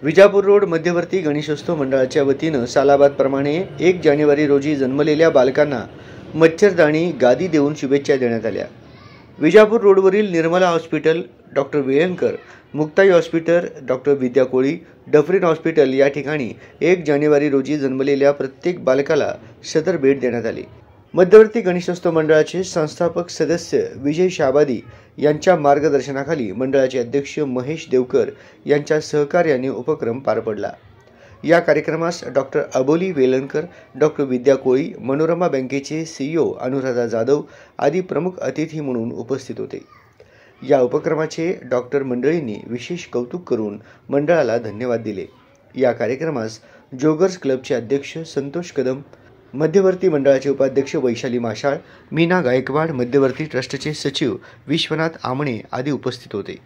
Vijapur road मध्यवर्ती गणेशोत्सव मंडळाच्या वतीनं सालाबादप्रमाणे 1 जानेवारी रोजी जन्मलेल्या बालकांना मच्छरदाणी गादी देऊन शुभेच्छा देण्यात आल्या। विजापूर रोडवरील Nirmala hospital, doctor Velankar, Muktai hospital, doctor Vidya Koli, Dufferin hospital या ठिकाणी 1 जानेवारी रोजी जन्मलेल्या प्रत्येक बालकाला सदर भेट देण्यात आली। मध्यवर्ती गणेशोत्सव मंडळाचे संस्थापक सदस्य विजय शाबादी यांच्या मार्गदर्शनाखाली मंडळाचे अध्यक्ष महेश देवकर यांच्या सहकार्याने उपक्रम पार पडला। या कार्यक्रमास डॉक्टर अबोली वेलणकर, डॉक्टर विद्या कोळी, मनोरमा बँकेचे CEO अनुराधा जाधव आदी प्रमुख अतिथी म्हणून उपस्थित होते। या उपक्रमाचे डॉक्टर मंडळींनी विशेष कौतुक करून मंडळाला धन्यवाद दिले। या कार्यक्रमास जोगर्स क्लबचे अध्यक्ष संतोष कदम, मध्यवर्ती मंडळाचे उपाध्यक्ष वैशाली माशाळ, मीना गायकवाड, मध्यवर्ती ट्रस्टचे सचिव विश्वनाथ आमणे आदी उपस्थित होते।